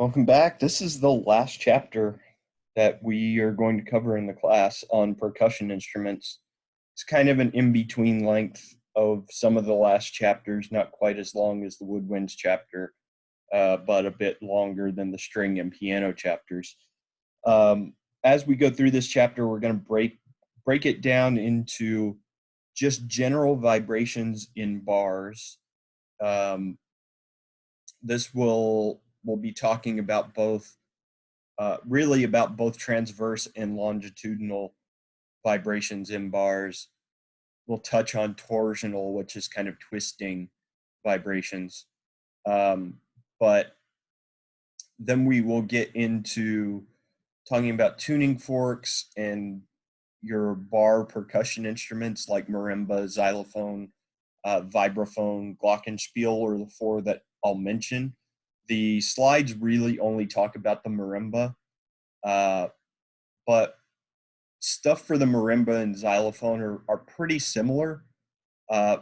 Welcome back. This is the last chapter that we are going to cover in the class on percussion instruments. It's kind of an in-between length of some of the last chapters, not quite as long as the woodwinds chapter, but a bit longer than the string and piano chapters. As we go through this chapter, we're going to break it down into just general vibrations in bars. This will be talking about both, really about both transverse and longitudinal vibrations in bars. We'll touch on torsional, which is kind of twisting vibrations. But then we will get into talking about tuning forks and your bar percussion instruments like marimba, xylophone, vibraphone, glockenspiel are the four that I'll mention. The slides really only talk about the marimba, but stuff for the marimba and xylophone are pretty similar. The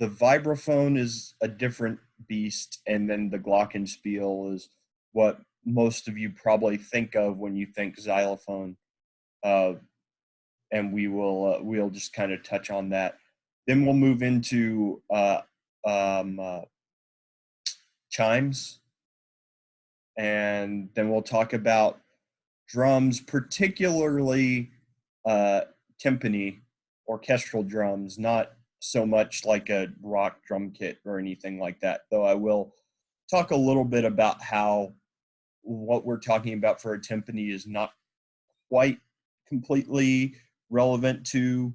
vibraphone is a different beast, and then the glockenspiel is what most of you probably think of when you think xylophone. And we'll just kind of touch on that. Then we'll move into chimes, and then we'll talk about drums, particularly timpani, orchestral drums, not so much like a rock drum kit or anything like that, though I will talk a little bit about how what we're talking about for a timpani is not quite completely relevant to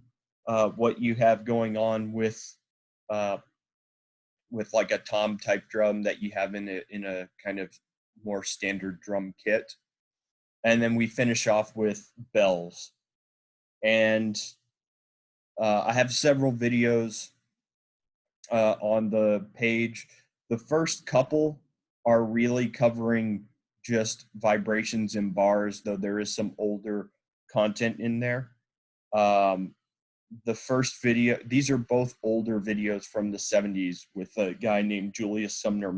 what you have going on with like a tom type drum that you have in a kind of more standard drum kit. And then we finish off with bells. And I have several videos on the page. The first couple are really covering just vibrations in bars, though there is some older content in there. The first video, these are both older videos from the 70s with a guy named Julius Sumner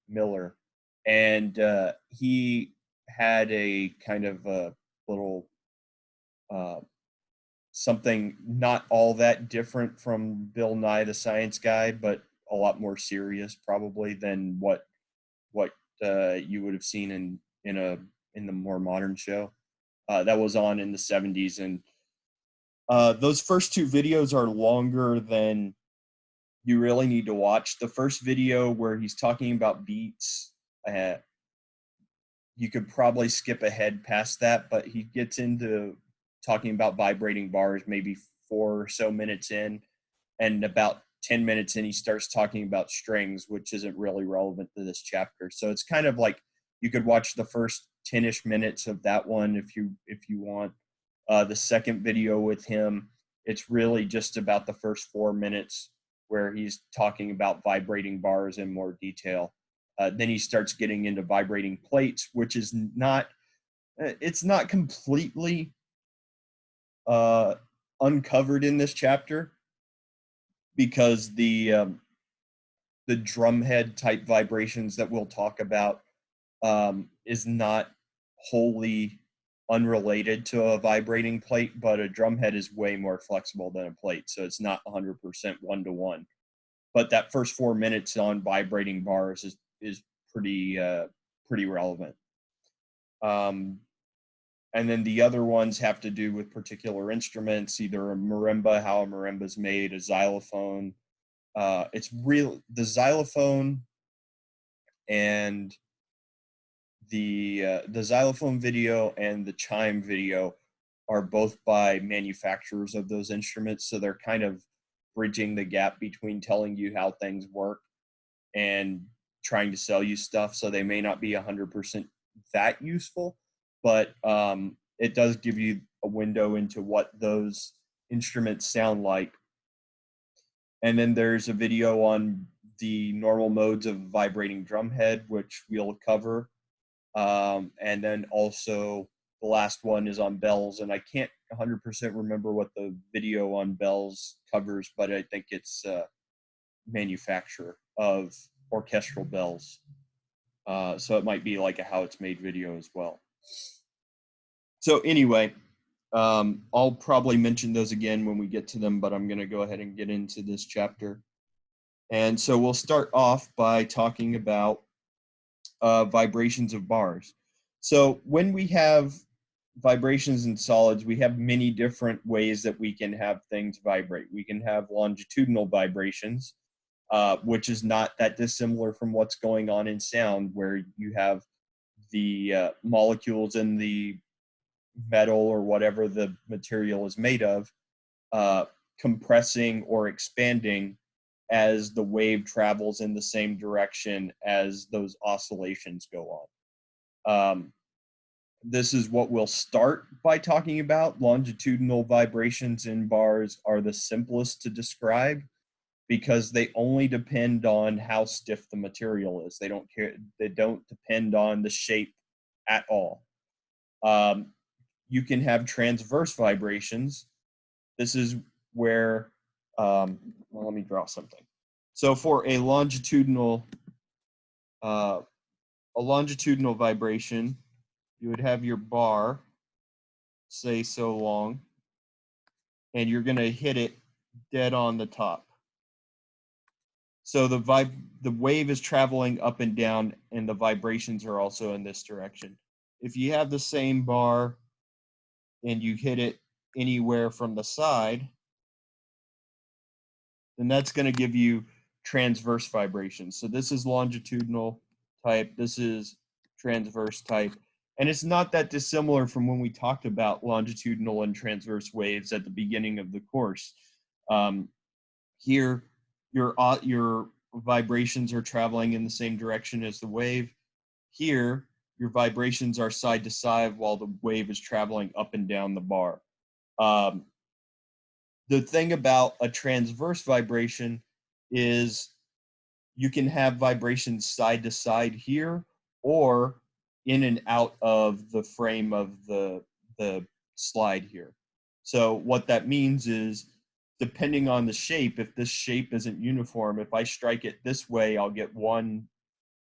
Miller. And he had a kind of a little something not all that different from Bill Nye the Science Guy, but a lot more serious probably than what you would have seen in the more modern show that was on in the 70s. And those first two videos are longer than you really need to watch. The first video where he's talking about beats, you could probably skip ahead past that, but he gets into talking about vibrating bars maybe 4 or so minutes in, and about 10 minutes in he starts talking about strings, which isn't really relevant to this chapter. So it's kind of like you could watch the first 10-ish minutes of that one if you want. The second video with him, it's really just about the first 4 minutes where he's talking about vibrating bars in more detail. Then he starts getting into vibrating plates, which is not completely uncovered in this chapter, because the drumhead type vibrations that we'll talk about is not wholly unrelated to a vibrating plate, but a drumhead is way more flexible than a plate, so it's not 100% one-to-one. But that first 4 minutes on vibrating bars is pretty relevant. And then the other ones have to do with particular instruments, either a marimba, how a marimba is made, a xylophone. It's real. The xylophone and the xylophone video and the chime video are both by manufacturers of those instruments, so they're kind of bridging the gap between telling you how things work and trying to sell you stuff. So they may not be 100% that useful, but it does give you a window into what those instruments sound like. And then there's a video on the normal modes of vibrating drumhead, which we'll cover. And then also the last one is on bells, and I can't 100% remember what the video on bells covers, but I think it's manufacturer of orchestral bells. So it might be like a how it's made video as well. So anyway, I'll probably mention those again when we get to them, but I'm going to go ahead and get into this chapter. And so we'll start off by talking about vibrations of bars. So when we have vibrations in solids, we have many different ways that we can have things vibrate. We can have longitudinal vibrations, which is not that dissimilar from what's going on in sound, where you have the molecules in the metal or whatever the material is made of compressing or expanding as the wave travels in the same direction as those oscillations go on. This is what we'll start by talking about. Longitudinal vibrations in bars are the simplest to describe because they only depend on how stiff the material is. They don't depend on the shape at all. You can have transverse vibrations. This is where, well, let me draw something. So for a longitudinal vibration, you would have your bar, say so long, and you're going to hit it dead on the top. So the wave is traveling up and down, and the vibrations are also in this direction. If you have the same bar and you hit it anywhere from the side, then that's going to give you transverse vibrations. So this is longitudinal type, this is transverse type. And it's not that dissimilar from when we talked about longitudinal and transverse waves at the beginning of the course. Here, your vibrations are traveling in the same direction as the wave. Here, your vibrations are side to side while the wave is traveling up and down the bar. The thing about a transverse vibration is you can have vibrations side to side here or in and out of the frame of the slide here. So what that means is, depending on the shape, if this shape isn't uniform, if I strike it this way, I'll get one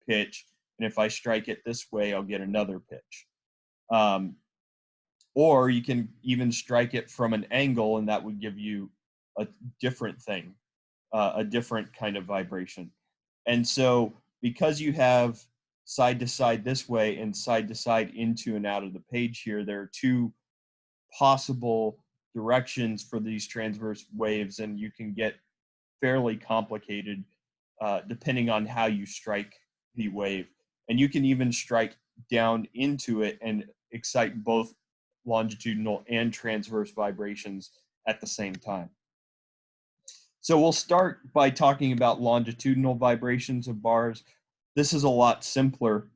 pitch, and if I strike it this way, I'll get another pitch. Or you can even strike it from an angle, and that would give you a different thing, a different kind of vibration. And so because you have side to side this way and side to side into and out of the page here, there are two possible directions for these transverse waves, and you can get fairly complicated depending on how you strike the wave. And you can even strike down into it and excite both longitudinal and transverse vibrations at the same time. So we'll start by talking about longitudinal vibrations of bars. This is a lot simpler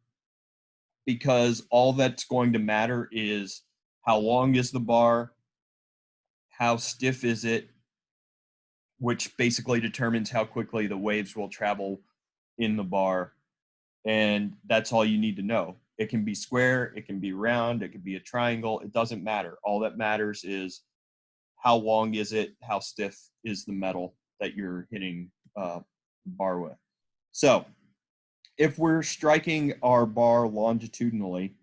because all that's going to matter is how long is the bar, how stiff is it, which basically determines how quickly the waves will travel in the bar. And that's all you need to know. It can be square, it can be round, it can be a triangle. It doesn't matter. All that matters is how long is it, how stiff is the metal that you're hitting the bar with. So if we're striking our bar longitudinally,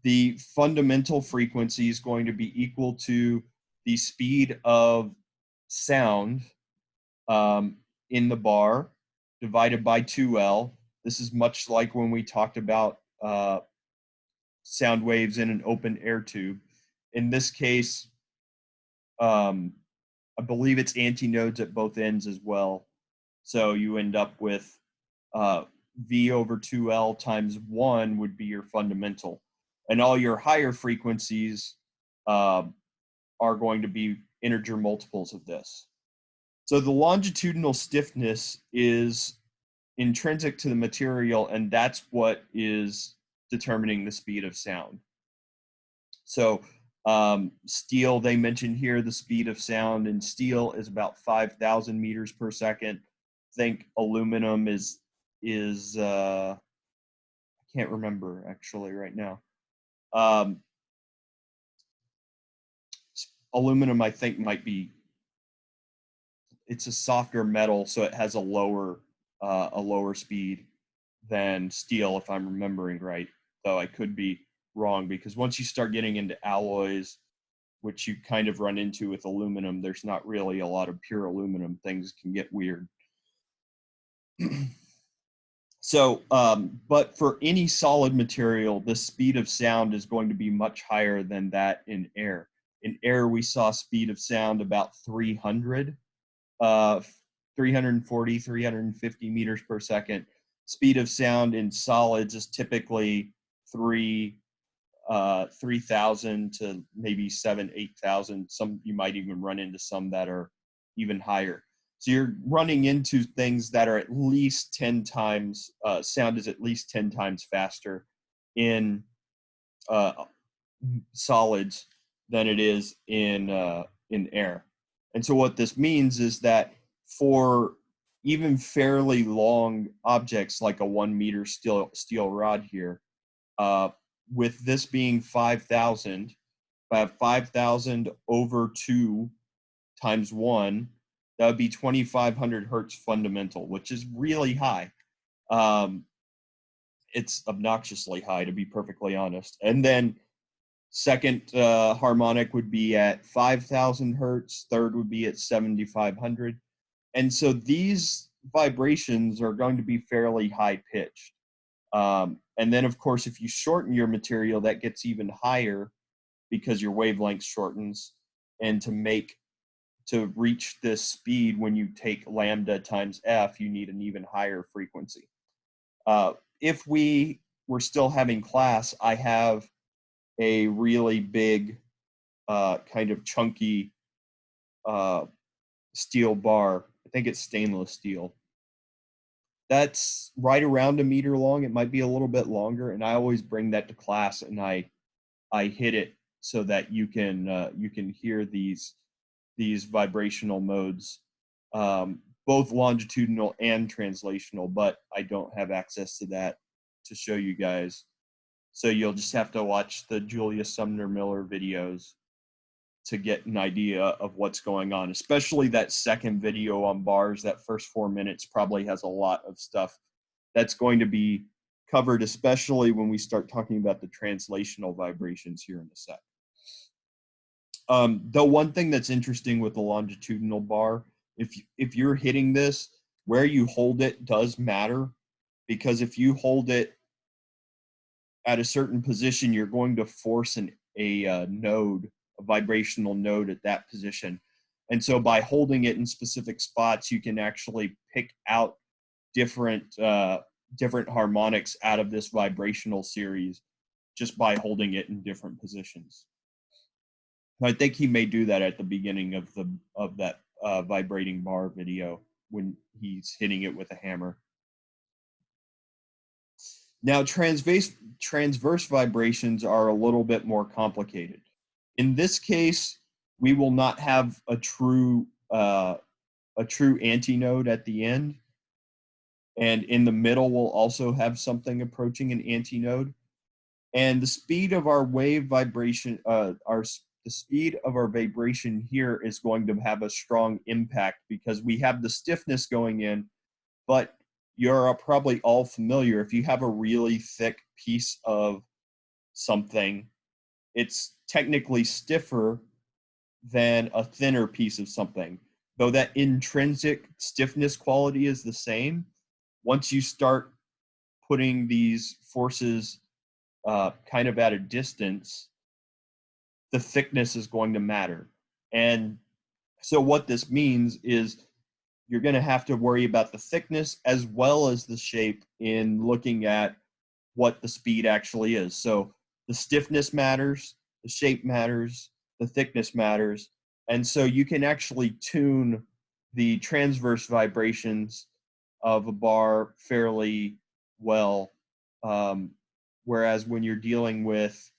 the fundamental frequency is going to be equal to the speed of sound in the bar divided by 2L. This is much like when we talked about sound waves in an open air tube. In this case, I believe it's antinodes at both ends as well. So you end up with V over 2L times 1 would be your fundamental. And all your higher frequencies are going to be integer multiples of this. So the longitudinal stiffness is intrinsic to the material, and that's what is determining the speed of sound. So steel, they mentioned here, the speed of sound in steel is about 5,000 meters per second. Think aluminum is I can't remember actually right now. Aluminum, I think, might be, it's a softer metal, so it has a lower a lower speed than steel, if I'm remembering right, though I could be wrong, because once you start getting into alloys, which you kind of run into with aluminum, there's not really a lot of pure aluminum. Things can get weird. So, but for any solid material, the speed of sound is going to be much higher than that in air. In air, we saw speed of sound about 300, 340, 350 meters per second. Speed of sound in solids is typically 3,000 to maybe 8,000. Some, you might even run into some that are even higher. So you're running into things that are at least 10 times, sound is at least 10 times faster in solids than it is in air. And so what this means is that for even fairly long objects like a 1 meter steel rod here, with this being 5,000, if I have 5,000 over 2 times 1, that would be 2,500 hertz fundamental, which is really high. It's obnoxiously high, to be perfectly honest. And then second harmonic would be at 5,000 hertz. Third would be at 7,500. And so these vibrations are going to be fairly high pitched. And then, of course, if you shorten your material, that gets even higher because your wavelength shortens. And to reach this speed, when you take lambda times f, you need an even higher frequency. If we were still having class, I have a really big, kind of chunky steel bar. I think it's stainless steel. That's right around a meter long. It might be a little bit longer, and I always bring that to class, and I hit it so that you can hear these vibrational modes, both longitudinal and translational. But I don't have access to that to show you guys, so you'll just have to watch the Julius Sumner Miller videos to get an idea of what's going on, especially that second video on bars. That first 4 minutes probably has a lot of stuff that's going to be covered, especially when we start talking about the translational vibrations here in a sec. The one thing that's interesting with the longitudinal bar, if you're hitting this, where you hold it does matter, because if you hold it at a certain position, you're going to force a node, a vibrational node at that position. And so by holding it in specific spots, you can actually pick out different harmonics out of this vibrational series just by holding it in different positions. I think he may do that at the beginning of that vibrating bar video when he's hitting it with a hammer. Now, transverse vibrations are a little bit more complicated. In this case, we will not have a true antinode at the end, and in the middle we'll also have something approaching an antinode. And the speed of our wave vibration, the speed of our vibration here is going to have a strong impact, because we have the stiffness going in, but you're probably all familiar, if you have a really thick piece of something, it's technically stiffer than a thinner piece of something. Though that intrinsic stiffness quality is the same, once you start putting these forces kind of at a distance, the thickness is going to matter. And so what this means is you're going to have to worry about the thickness as well as the shape in looking at what the speed actually is. So the stiffness matters, the shape matters, the thickness matters. And so you can actually tune the transverse vibrations of a bar fairly well. Whereas when you're dealing with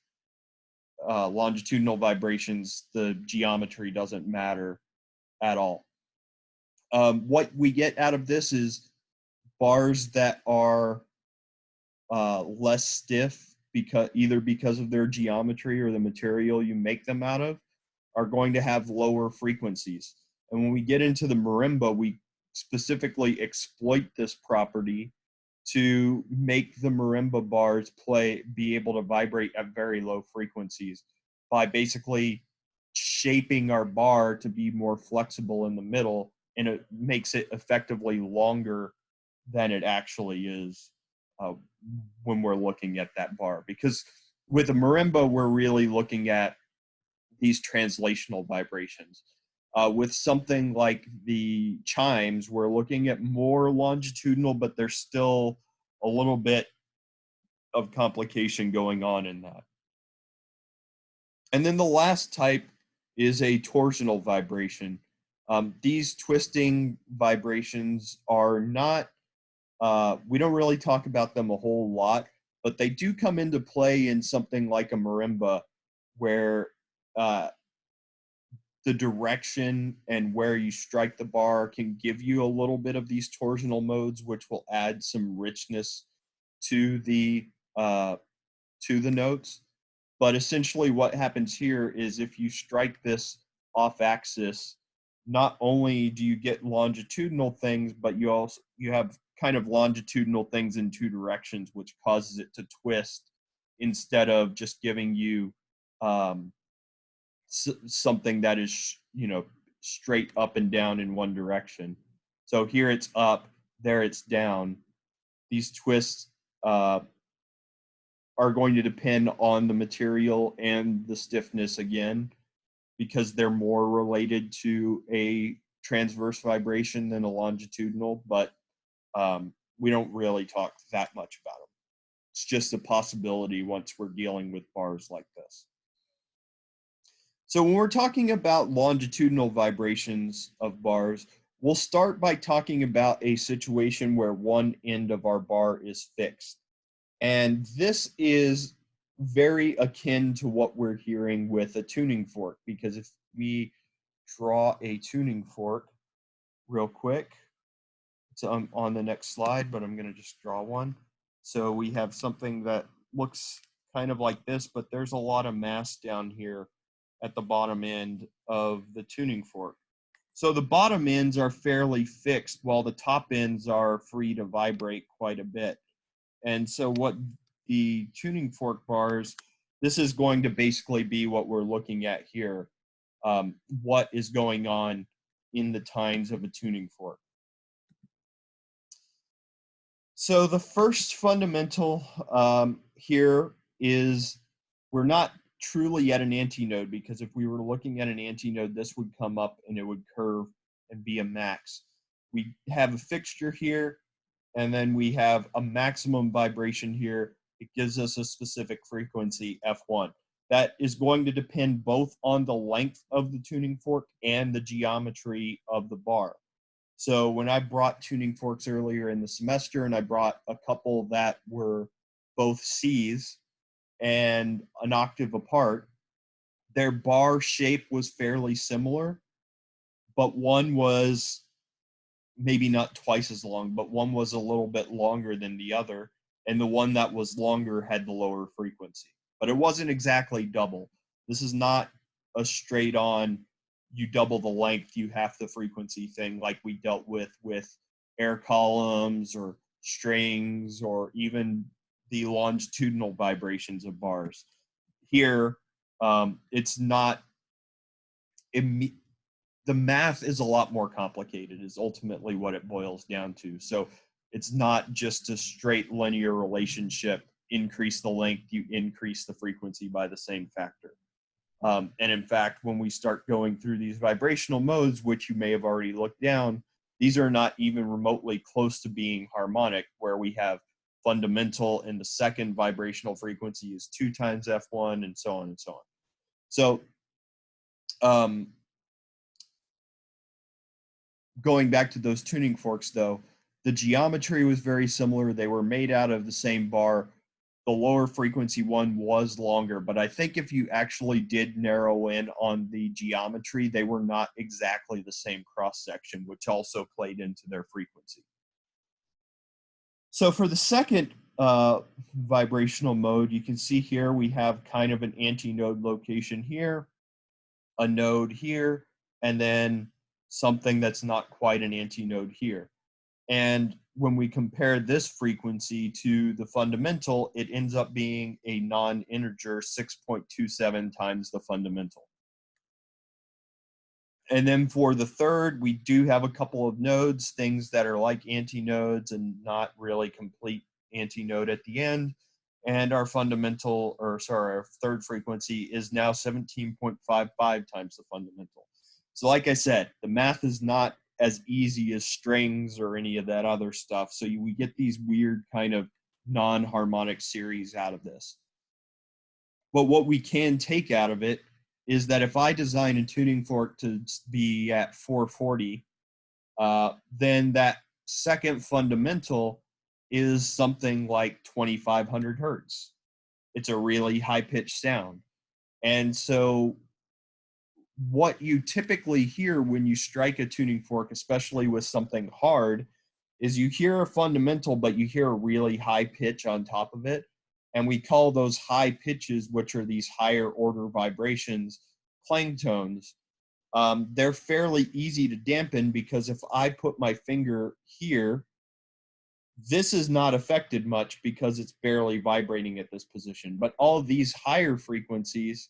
longitudinal vibrations, the geometry doesn't matter at all. What we get out of this is bars that are less stiff, because of their geometry or the material you make them out of, are going to have lower frequencies. And when we get into the marimba, we specifically exploit this property to make the marimba bars be able to vibrate at very low frequencies by basically shaping our bar to be more flexible in the middle, and it makes it effectively longer than it actually is when we're looking at that bar. Because with a marimba, we're really looking at these translational vibrations. With something like the chimes, we're looking at more longitudinal, but there's still a little bit of complication going on in that. And then the last type is a torsional vibration. These twisting vibrations are not, we don't really talk about them a whole lot, but they do come into play in something like a marimba, where the direction and where you strike the bar can give you a little bit of these torsional modes, which will add some richness to the notes. But essentially what happens here is if you strike this off axis, not only do you get longitudinal things, but you have kind of longitudinal things in two directions, which causes it to twist instead of just giving you something that is, straight up and down in one direction. So here it's up, there it's down. These twists are going to depend on the material and the stiffness again, because they're more related to a transverse vibration than a longitudinal, but we don't really talk that much about them. It's just a possibility once we're dealing with bars like this. So when we're talking about longitudinal vibrations of bars, we'll start by talking about a situation where one end of our bar is fixed. And this is very akin to what we're hearing with a tuning fork, because if we draw a tuning fork real quick, it's on the next slide, but I'm going to just draw one. So we have something that looks kind of like this, but there's a lot of mass down here at the bottom end of the tuning fork. So the bottom ends are fairly fixed, while the top ends are free to vibrate quite a bit. And so what the tuning fork bars, this is going to basically be what we're looking at here. What is going on in the tines of a tuning fork. So the first fundamental here is we're not truly at an antinode, because if we were looking at an antinode, this would come up and it would curve and be a max. We have a fixture here, and then we have a maximum vibration here. It gives us a specific frequency, F1. That is going to depend both on the length of the tuning fork and the geometry of the bar. So when I brought tuning forks earlier in the semester, and I brought a couple that were both C's and an octave apart, their bar shape was fairly similar, but one was maybe not twice as long, but one was a little bit longer than the other, and the one that was longer had the lower frequency. But it wasn't exactly double. This is not a straight on, you double the length, you half the frequency thing like we dealt with air columns or strings or even the longitudinal vibrations of bars. Here, it's not, the math is a lot more complicated, is ultimately what it boils down to. So it's not just a straight linear relationship, increase the length, you increase the frequency by the same factor. And in fact, when we start going through these vibrational modes, which you may have already looked down, these are not even remotely close to being harmonic, where we have fundamental and the second vibrational frequency is 2 times F1 and so on and so on. So going back to those tuning forks though, the geometry was very similar. They were made out of the same bar. The lower frequency one was longer, but I think if you actually did narrow in on the geometry, they were not exactly the same cross section, which also played into their frequency. So for the second vibrational mode, you can see here we have kind of an antinode location here, a node here, and then something that's not quite an antinode here. And when we compare this frequency to the fundamental, it ends up being a non-integer 6.27 times the fundamental. And then for the third, we do have a couple of nodes, things that are like antinodes and not really complete antinode at the end. And our fundamental, or sorry, our third frequency is now 17.55 times the fundamental. So like I said, the math is not as easy as strings or any of that other stuff. So we get these weird kind of non-harmonic series out of this. But what we can take out of it is that if I design a tuning fork to be at 440, then that second fundamental is something like 2500 hertz. It's a really high-pitched sound. And so what you typically hear when you strike a tuning fork, especially with something hard, is you hear a fundamental, but you hear a really high pitch on top of it. And we call those high pitches, which are these higher order vibrations, clang tones. They're fairly easy to dampen because if I put my finger here, this is not affected much because it's barely vibrating at this position. But all of these higher frequencies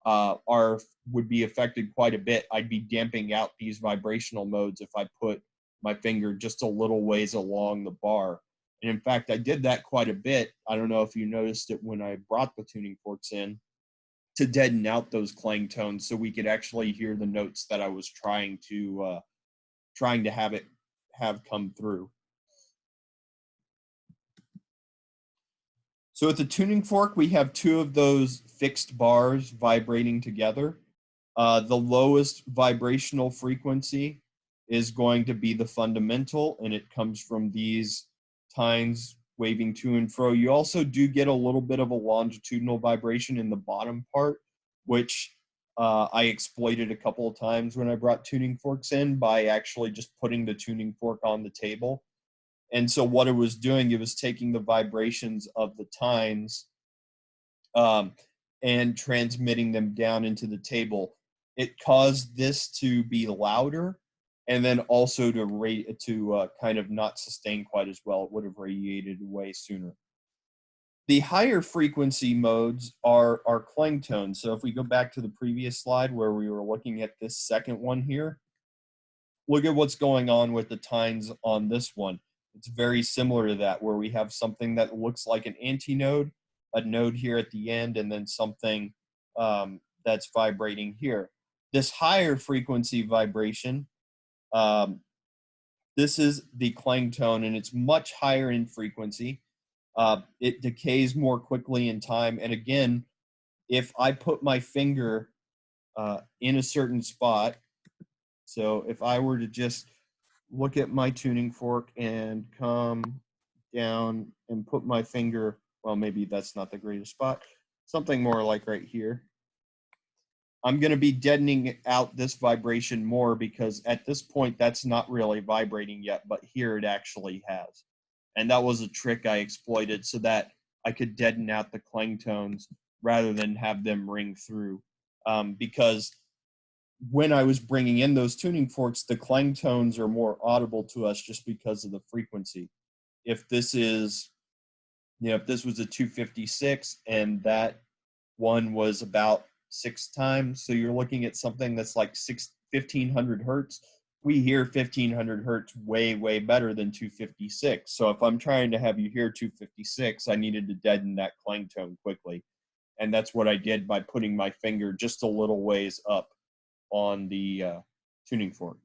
would be affected quite a bit. I'd be damping out these vibrational modes if I put my finger just a little ways along the bar. And in fact, I did that quite a bit. I don't know if you noticed it when I brought the tuning forks in to deaden out those clang tones so we could actually hear the notes that I was trying to have come through. So with the tuning fork, we have two of those fixed bars vibrating together. The lowest vibrational frequency is going to be the fundamental, and it comes from these tines waving to and fro. You also do get a little bit of a longitudinal vibration in the bottom part, which I exploited a couple of times when I brought tuning forks in by actually just putting the tuning fork on the table. And so what it was doing, it was taking the vibrations of the tines and transmitting them down into the table. It caused this to be louder and then also to kind of not sustain quite as well. It would have radiated away sooner. The higher frequency modes are clang tones. So if we go back to the previous slide where we were looking at this second one here, look at what's going on with the tines on this one. It's very similar to that, where we have something that looks like an antinode, a node here at the end, and then something that's vibrating here. This higher frequency vibration, this is the clang tone, and it's much higher in frequency. It decays more quickly in time. And again, if I put my finger in a certain spot, so if I were to just look at my tuning fork and come down and put my finger, well, maybe that's not the greatest spot, something more like right here. I'm going to be deadening out this vibration more because at this point, that's not really vibrating yet, but here it actually has. And that was a trick I exploited so that I could deaden out the clang tones rather than have them ring through. Because when I was bringing in those tuning forks, the clang tones are more audible to us just because of the frequency. If this is, if this was a 256 and that one was about 6 times, so you're looking at something that's like 1500 hertz, we hear 1500 hertz way, way better than 256. So if I'm trying to have you hear 256, I needed to deaden that clang tone quickly. And that's what I did by putting my finger just a little ways up on the tuning fork.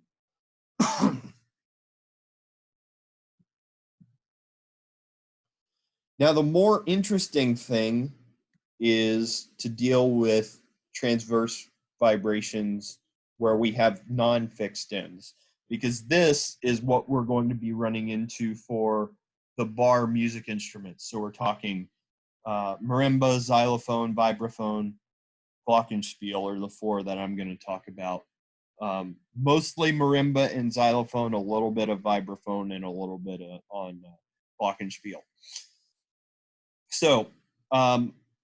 Now, the more interesting thing is to deal with transverse vibrations where we have non-fixed ends, because this is what we're going to be running into for the bar music instruments. So we're talking marimba, xylophone, vibraphone, glockenspiel are the four that I'm going to talk about. Mostly marimba and xylophone, a little bit of vibraphone, and a little bit on glockenspiel. So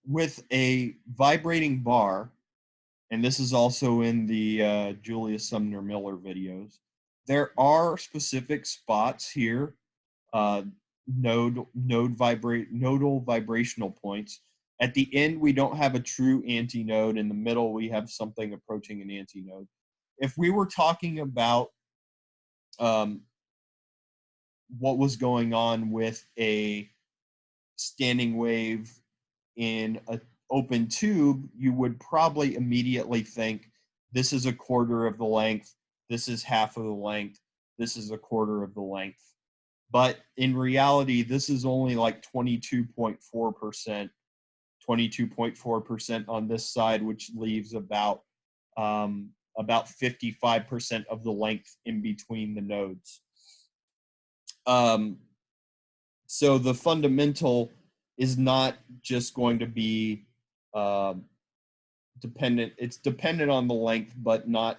with a vibrating bar, and this is also in the Julius Sumner Miller videos. There are specific spots here, nodal vibrational points. At the end, we don't have a true antinode. In the middle, we have something approaching an antinode. If we were talking about what was going on with a standing wave in an open tube, you would probably immediately think this is a quarter of the length, this is half of the length, this is a quarter of the length. But in reality, this is only like 22.4%, 22.4% on this side, which leaves about 55% of the length in between the nodes. So the fundamental is not just going to be dependent. It's dependent on the length, but not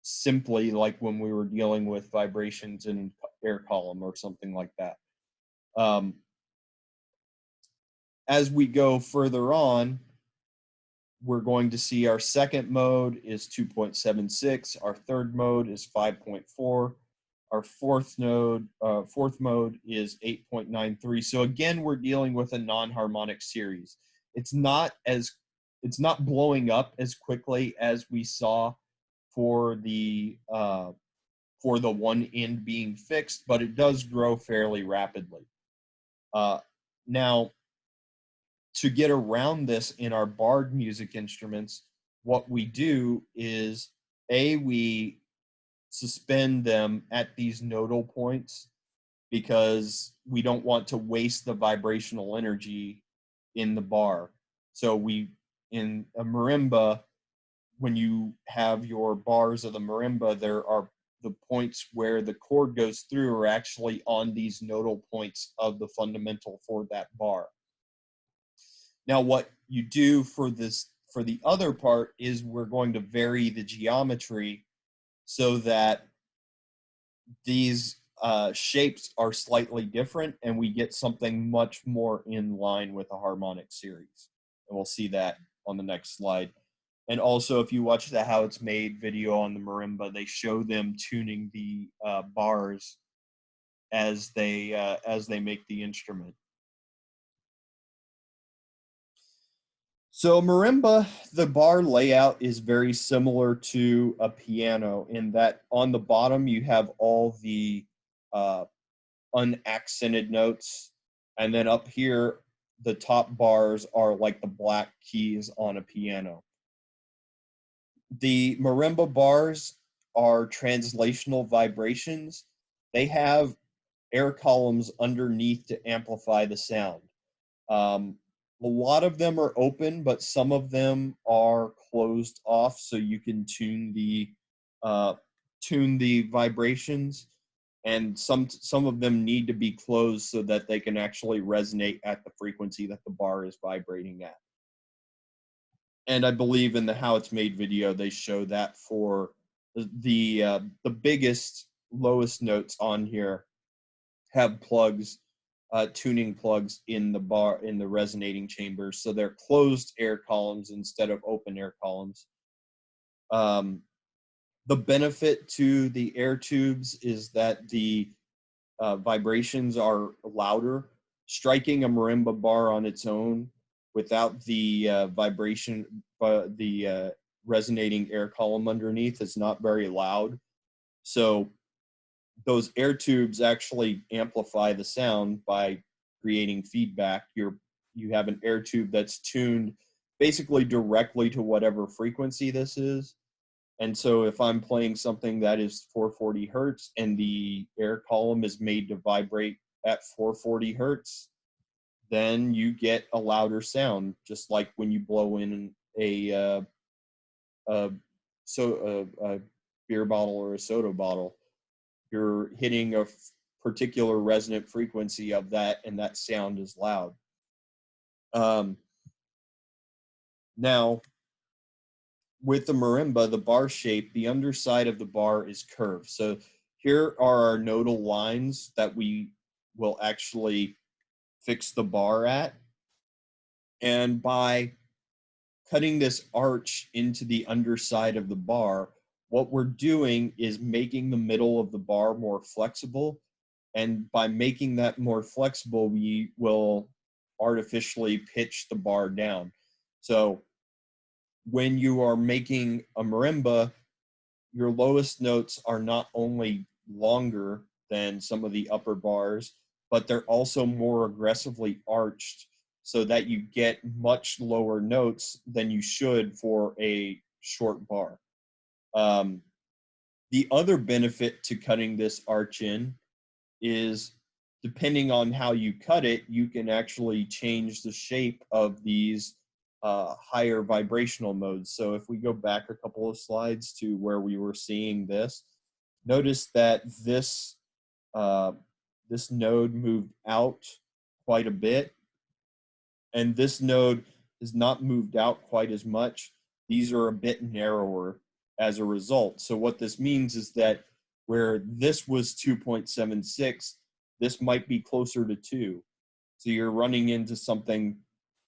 simply like when we were dealing with vibrations in air column or something like that. As we go further on, we're going to see our second mode is 2.76, our third mode is 5.4, our fourth mode is 8.93. So again, we're dealing with a non-harmonic series. It's not blowing up as quickly as we saw for the one end being fixed, but it does grow fairly rapidly. Now, to get around this in our barred music instruments, what we do is we suspend them at these nodal points because we don't want to waste the vibrational energy in the bar. So in a marimba, when you have your bars of the marimba, there are the points where the chord goes through are actually on these nodal points of the fundamental for that bar. Now, what you do for the other part is we're going to vary the geometry so that these shapes are slightly different and we get something much more in line with a harmonic series. And we'll see that on the next slide. And also, if you watch the How It's Made video on the marimba, they show them tuning the bars as they make the instrument. So marimba, the bar layout is very similar to a piano in that on the bottom you have all the unaccented notes, and then up here the top bars are like the black keys on a piano. The marimba bars are translational vibrations. They have air columns underneath to amplify the sound. A lot of them are open, but some of them are closed off, so you can tune the vibrations. And some of them need to be closed so that they can actually resonate at the frequency that the bar is vibrating at. And I believe in the How It's Made video, they show that for the biggest, lowest notes on here have plugs. Tuning plugs in the bar, in the resonating chambers, so they're closed air columns instead of open air columns. The benefit to the air tubes is that the vibrations are louder. Striking a marimba bar on its own without the vibration, the resonating air column underneath is not very loud. So those air tubes actually amplify the sound by creating feedback. You have an air tube that's tuned basically directly to whatever frequency this is. And so if I'm playing something that is 440 hertz and the air column is made to vibrate at 440 hertz, then you get a louder sound, just like when you blow in a beer bottle or a soda bottle. You're hitting a particular resonant frequency of that, and that sound is loud. Now, with the marimba, the bar shape, the underside of the bar is curved. So here are our nodal lines that we will actually fix the bar at. And by cutting this arch into the underside of the bar, what we're doing is making the middle of the bar more flexible. And by making that more flexible, we will artificially pitch the bar down. So when you are making a marimba, your lowest notes are not only longer than some of the upper bars, but they're also more aggressively arched so that you get much lower notes than you should for a short bar. The other benefit to cutting this arch in is, depending on how you cut it, you can actually change the shape of these higher vibrational modes. So if we go back a couple of slides to where we were seeing this, notice that this node moved out quite a bit, and this node is not moved out quite as much. These are a bit narrower as a result. So what this means is that where this was 2.76, this might be closer to 2. So you're running into something,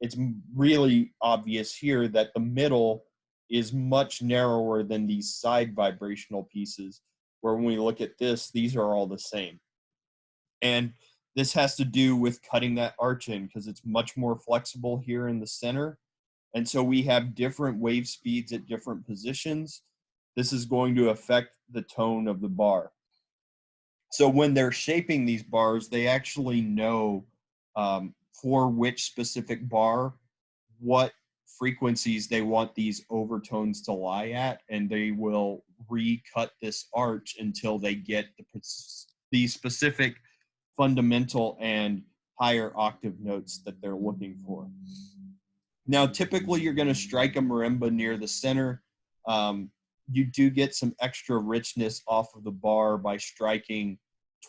it's really obvious here that the middle is much narrower than these side vibrational pieces, where when we look at this, these are all the same. And this has to do with cutting that arch in because it's much more flexible here in the center. And so we have different wave speeds at different positions. This is going to affect the tone of the bar. So when they're shaping these bars, they actually know for which specific bar, what frequencies they want these overtones to lie at, and they will recut this arch until they get the specific fundamental and higher octave notes that they're looking for. Now, typically you're going to strike a marimba near the center. You do get some extra richness off of the bar by striking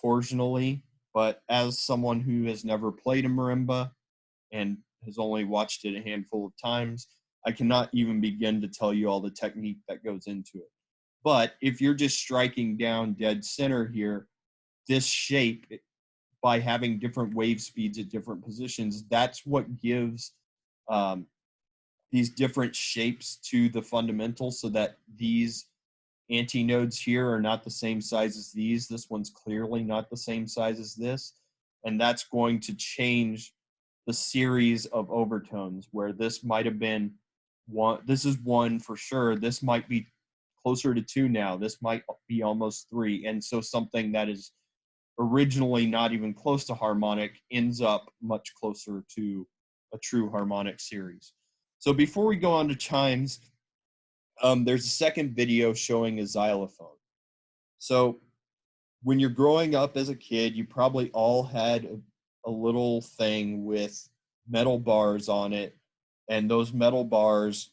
torsionally, but as someone who has never played a marimba and has only watched it a handful of times, I cannot even begin to tell you all the technique that goes into it. But if you're just striking down dead center here, this shape, by having different wave speeds at different positions, that's what gives these different shapes to the fundamentals, so that these antinodes here are not the same size as these. This one's clearly not the same size as this. And that's going to change the series of overtones, where this might have been one, this is 1 for sure. This might be closer to 2 now. This might be almost 3. And so something that is originally not even close to harmonic ends up much closer to a true harmonic series. So before we go on to chimes, there's a second video showing a xylophone. So when you're growing up as a kid, you probably all had a little thing with metal bars on it, and those metal bars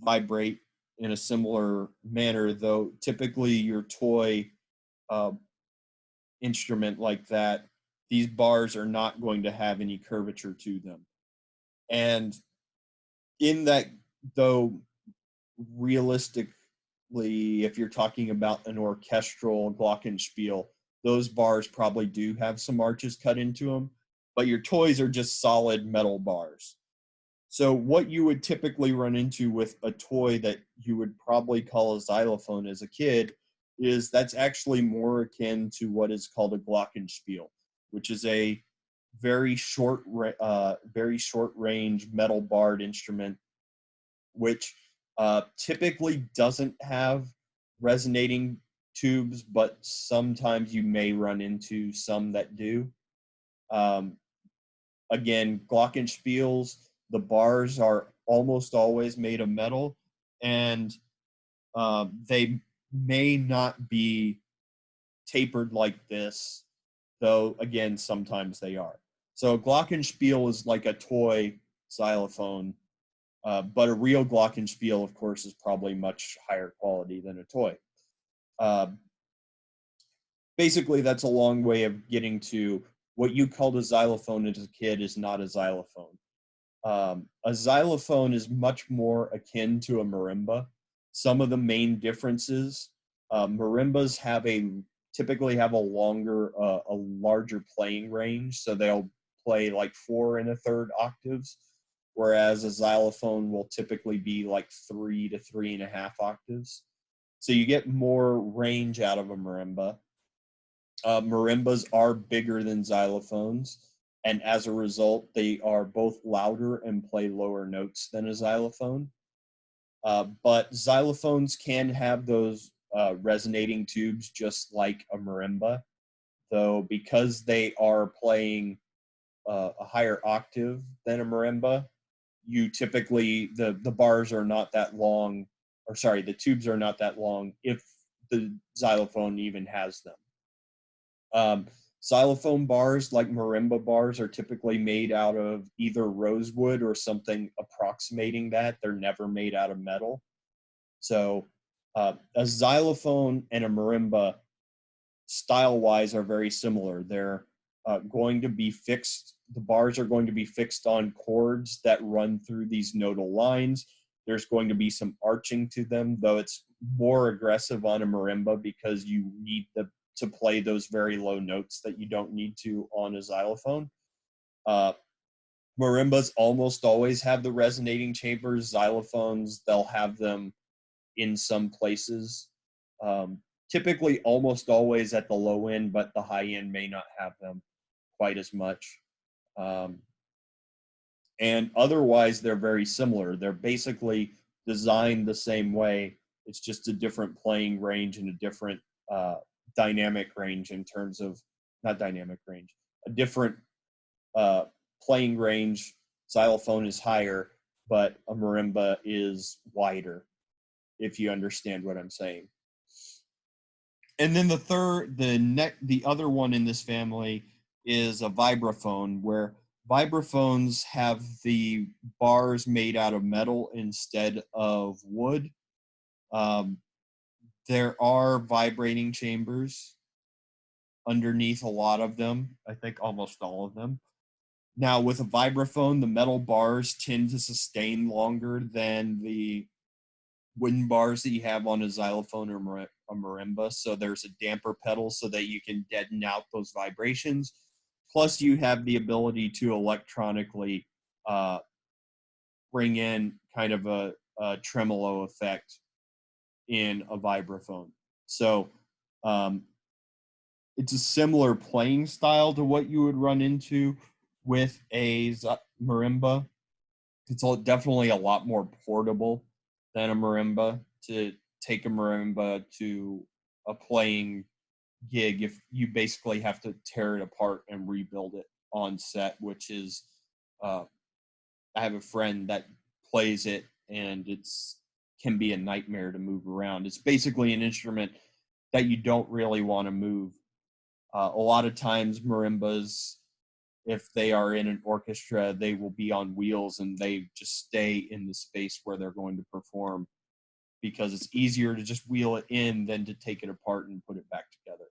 vibrate in a similar manner, though typically your toy instrument like that, these bars are not going to have any curvature to them. And in that, though, realistically, if you're talking about an orchestral glockenspiel, those bars probably do have some arches cut into them, but your toys are just solid metal bars. So what you would typically run into with a toy that you would probably call a xylophone as a kid is that's actually more akin to what is called a glockenspiel, which is a very short range metal barred instrument, which typically doesn't have resonating tubes, but sometimes you may run into some that do. Again, glockenspiels, the bars are almost always made of metal, and they may not be tapered like this, though again, sometimes they are. So a glockenspiel is like a toy xylophone, but a real glockenspiel, of course, is probably much higher quality than a toy. Basically, that's a long way of getting to what you called a xylophone as a kid is not a xylophone. A xylophone is much more akin to a marimba. Some of the main differences, marimbas typically have a larger playing range, so they'll play like 4 1/3 octaves, whereas a xylophone will typically be like 3 to 3.5 octaves. So you get more range out of a marimba. Marimbas are bigger than xylophones, and as a result, they are both louder and play lower notes than a xylophone. But xylophones can have those resonating tubes just like a marimba, though because they are playing a higher octave than a marimba, you typically, the bars are not that long, or sorry, the tubes are not that long if the xylophone even has them. Xylophone bars, like marimba bars, are typically made out of either rosewood or something approximating that. They're never made out of metal. So a xylophone and a marimba, style-wise, are very similar. They're going to be fixed. The bars are going to be fixed on chords that run through these nodal lines. There's going to be some arching to them, though it's more aggressive on a marimba because you need to play those very low notes that you don't need to on a xylophone. Marimbas almost always have the resonating chambers. Xylophones, they'll have them in some places. Typically almost always at the low end, but the high end may not have them quite as much. And otherwise, they're very similar. They're basically designed the same way. It's just a different playing range and a different dynamic range in terms of, not dynamic range, a different playing range. Xylophone is higher, but a marimba is wider, if you understand what I'm saying. And then the other one in this family is a vibraphone, where vibraphones have the bars made out of metal instead of wood. There are vibrating chambers underneath a lot of them, I think almost all of them. Now, with a vibraphone, the metal bars tend to sustain longer than the wooden bars that you have on a xylophone or a marimba. So there's a damper pedal so that you can deaden out those vibrations. Plus, you have the ability to electronically bring in kind of a tremolo effect in a vibraphone. So it's a similar playing style to what you would run into with a marimba. It's definitely a lot more portable than a marimba. To take a marimba to a playing gig, if you basically have to tear it apart and rebuild it on set, which is I have a friend that plays it, and can be a nightmare to move around. It's basically an instrument that you don't really want to move. A lot of times marimbas, if they are in an orchestra, they will be on wheels and they just stay in the space where they're going to perform, because it's easier to just wheel it in than to take it apart and put it back together.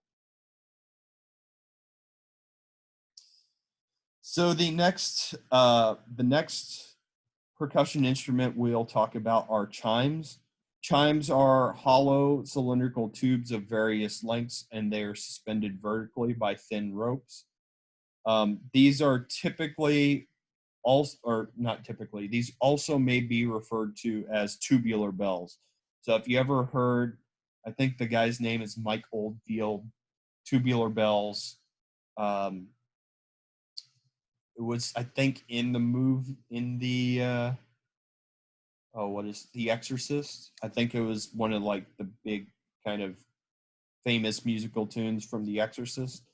So the next percussion instrument we'll talk about are chimes. Chimes are hollow cylindrical tubes of various lengths, and they are suspended vertically by thin ropes. These are typically these also may be referred to as tubular bells. So if you ever heard, I think the guy's name is Mike Oldfield, tubular bells. It was, I think, in the what is The Exorcist? I think it was one of like the big kind of famous musical tunes from The Exorcist.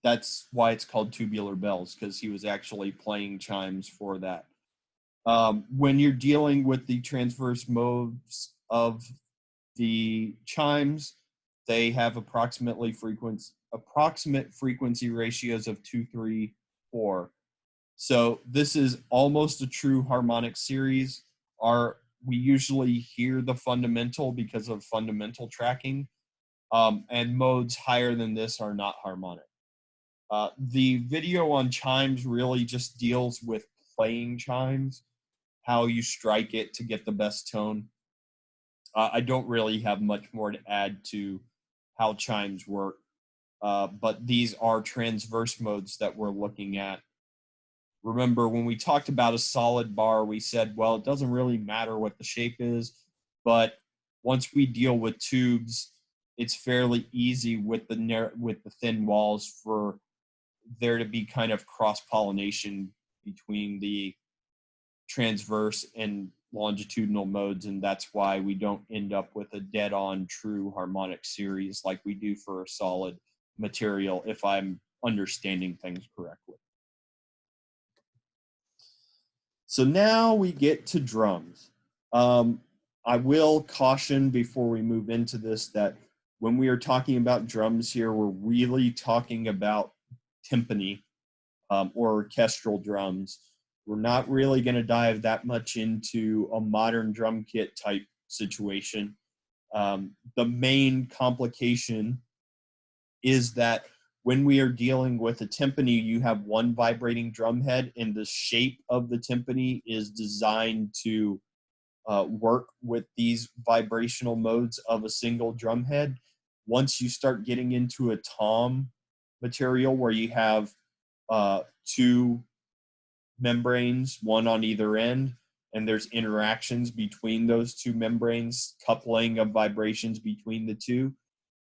That's why it's called tubular bells, because he was actually playing chimes for that. When you're dealing with the transverse modes of the chimes, they have approximate frequency ratios of 2, 3, 4. So this is almost a true harmonic series. We usually hear the fundamental because of fundamental tracking, and modes higher than this are not harmonic. The video on chimes really just deals with playing chimes, how you strike it to get the best tone. I don't really have much more to add to how chimes work. but these are transverse modes that we're looking at. Remember, when we talked about a solid bar, we said, well, it doesn't really matter what the shape is, but once we deal with tubes, it's fairly easy with the thin walls for there to be kind of cross-pollination between the transverse and longitudinal modes, and that's why we don't end up with a dead-on true harmonic series like we do for a solid material, if I'm understanding things correctly. So now we get to drums. I will caution before we move into this that when we are talking about drums here, we're really talking about timpani or orchestral drums. We're not really going to dive that much into a modern drum kit type situation. The main complication is that when we are dealing with a timpani, you have one vibrating drum head, and the shape of the timpani is designed to work with these vibrational modes of a single drum head. Once you start getting into a tom material where you have two membranes, one on either end, and there's interactions between those two membranes, coupling of vibrations between the two,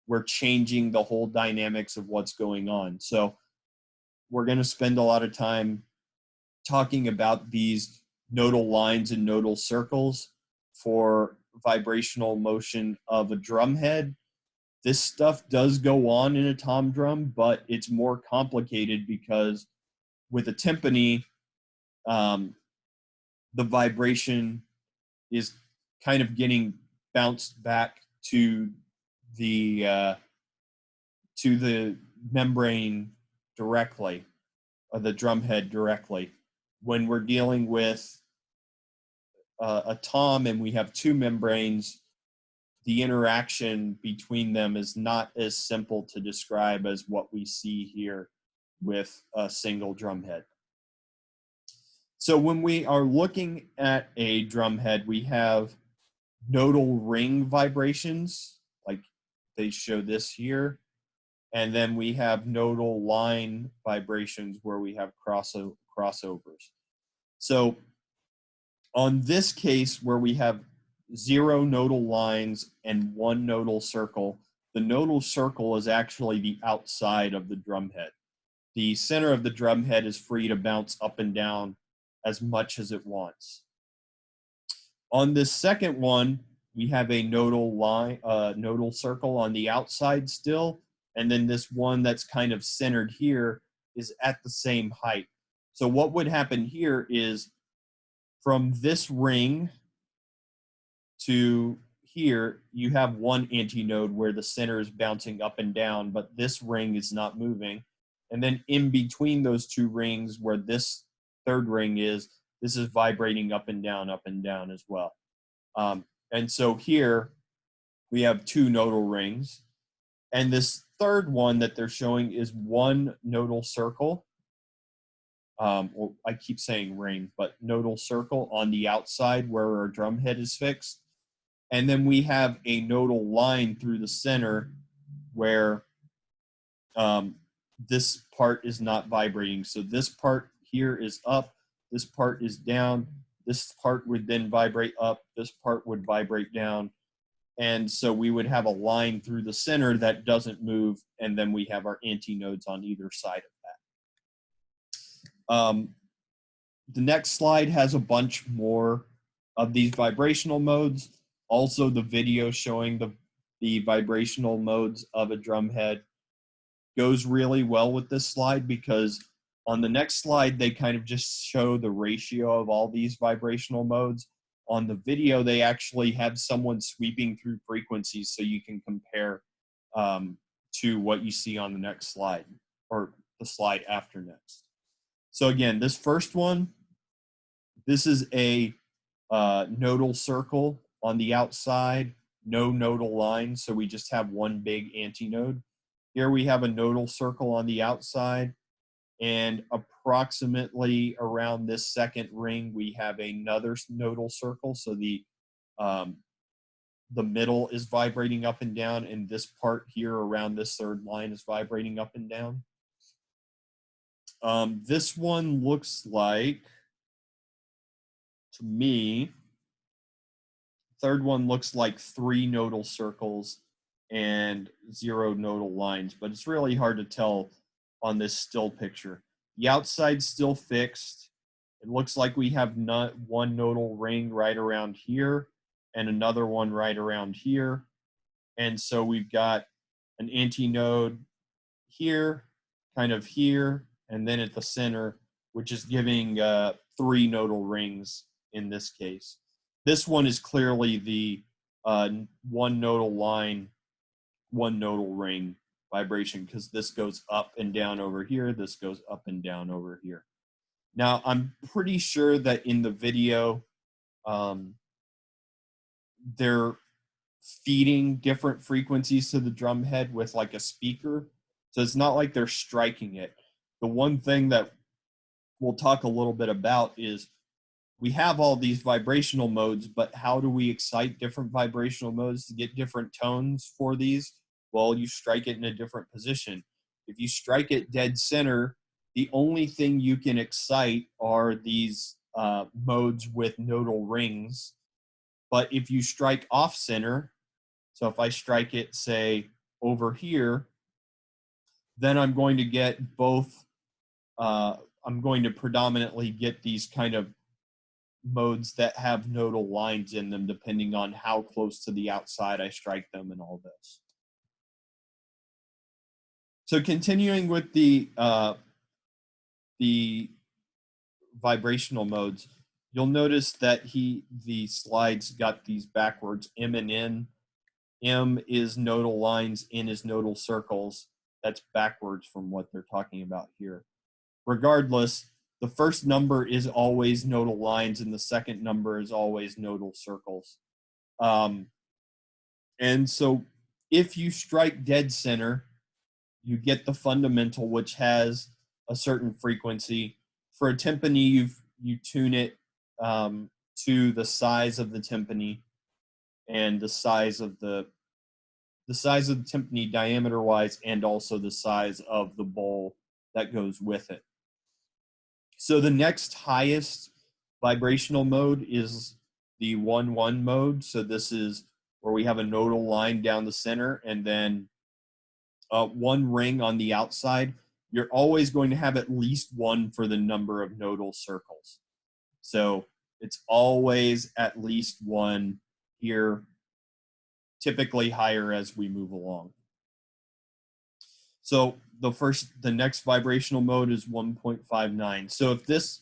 we're changing the whole dynamics of what's going on. So we're going to spend a lot of time talking about these nodal lines and nodal circles for vibrational motion of a drum head. This stuff does go on in a tom drum, but it's more complicated because with a timpani, the vibration is kind of getting bounced back to the membrane directly, or the drum head directly. When we're dealing with a tom and we have two membranes, the interaction between them is not as simple to describe as what we see here with a single drum head. So when we are looking at a drum head, we have nodal ring vibrations, like they show this here. And then we have nodal line vibrations where we have crossovers. So on this case where we have 0 nodal lines and 1 nodal circle, the nodal circle is actually the outside of the drum head. The center of the drum head is free to bounce up and down as much as it wants. On this second one, we have a nodal line, nodal circle on the outside still, and then this one that's kind of centered here is at the same height. So what would happen here is from this ring to here, you have one antinode where the center is bouncing up and down, but this ring is not moving. And then in between those two rings where this third ring is, this is vibrating up and down as well. And so here we have 2 nodal rings. And this third one that they're showing is 1 nodal circle. Well, I keep saying ring, but nodal circle on the outside where our drum head is fixed. And then we have a nodal line through the center where this part is not vibrating. So this part here is up, this part is down, this part would then vibrate up, this part would vibrate down. And so we would have a line through the center that doesn't move, and then we have our antinodes on either side of that. The next slide has a bunch more of these vibrational modes. Also, the video showing the vibrational modes of a drum head goes really well with this slide, because on the next slide, they kind of just show the ratio of all these vibrational modes. On the video, they actually have someone sweeping through frequencies so you can compare to what you see on the next slide, or the slide after next. So again, this first one, this is a nodal circle on the outside, no nodal line, so we just have one big antinode. Here we have a nodal circle on the outside, and approximately around this second ring, we have another nodal circle. So the the middle is vibrating up and down, and this part here around this third line is vibrating up and down. This one looks like, to me, third one looks like 3 nodal circles and 0 nodal lines, but it's really hard to tell on this still picture. The outside's still fixed. It looks like we have one nodal ring right around here and another one right around here. And so we've got an antinode here, kind of here, and then at the center, which is giving 3 nodal rings in this case. This one is clearly the 1 nodal line, 1 nodal ring vibration, because this goes up and down over here, this goes up and down over here. Now, I'm pretty sure that in the video, they're feeding different frequencies to the drum head with like a speaker. So it's not like they're striking it. The one thing that we'll talk a little bit about is we have all these vibrational modes, but how do we excite different vibrational modes to get different tones for these? Well, you strike it in a different position. If you strike it dead center, the only thing you can excite are these modes with nodal rings. But if you strike off center, so if I strike it, say, over here, then I'm going to get both, I'm going to predominantly get these kind of modes that have nodal lines in them, depending on how close to the outside I strike them and all this. So continuing with the vibrational modes, you'll notice that the slides got these backwards, M and N. M is nodal lines, N is nodal circles. That's backwards from what they're talking about here. Regardless, the first number is always nodal lines and the second number is always nodal circles. And so if you strike dead center, you get the fundamental, which has a certain frequency. For a timpani, you tune it to the size of the timpani and the size of the timpani diameter wise, and also the size of the bowl that goes with it. So the next highest vibrational mode is the 1-1 mode. So this is where we have a nodal line down the center and then one ring on the outside. You're always going to have at least one for the number of nodal circles. So it's always at least one here, typically higher as we move along. So the next vibrational mode is 1.59. So if this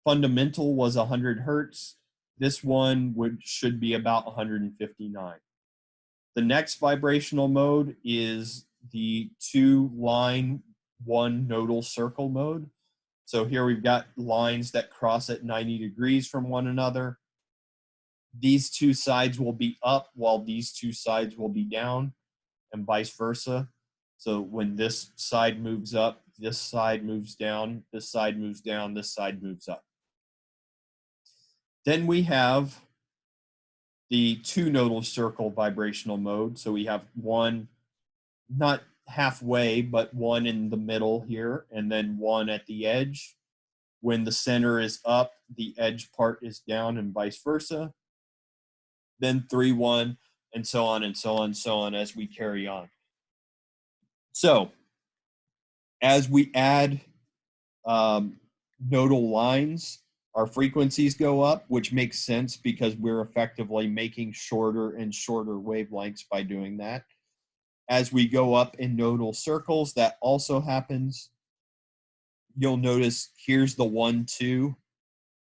fundamental was 100 hertz, this one should be about 159. The next vibrational mode is the 2-line 1 nodal circle mode. So here we've got lines that cross at 90 degrees from one another. These two sides will be up while these two sides will be down, and vice versa. So when this side moves up, this side moves down, this side moves down, this side moves up. Then we have the 2 nodal circle vibrational mode. So we have one, not halfway, but one in the middle here, and then one at the edge. When the center is up, the edge part is down, and vice versa. Then 3-1, and so on and so on, so on as we carry on. So as we add nodal lines, our frequencies go up, which makes sense because we're effectively making shorter and shorter wavelengths by doing that. As we go up in nodal circles, that also happens. You'll notice here's the 1-2,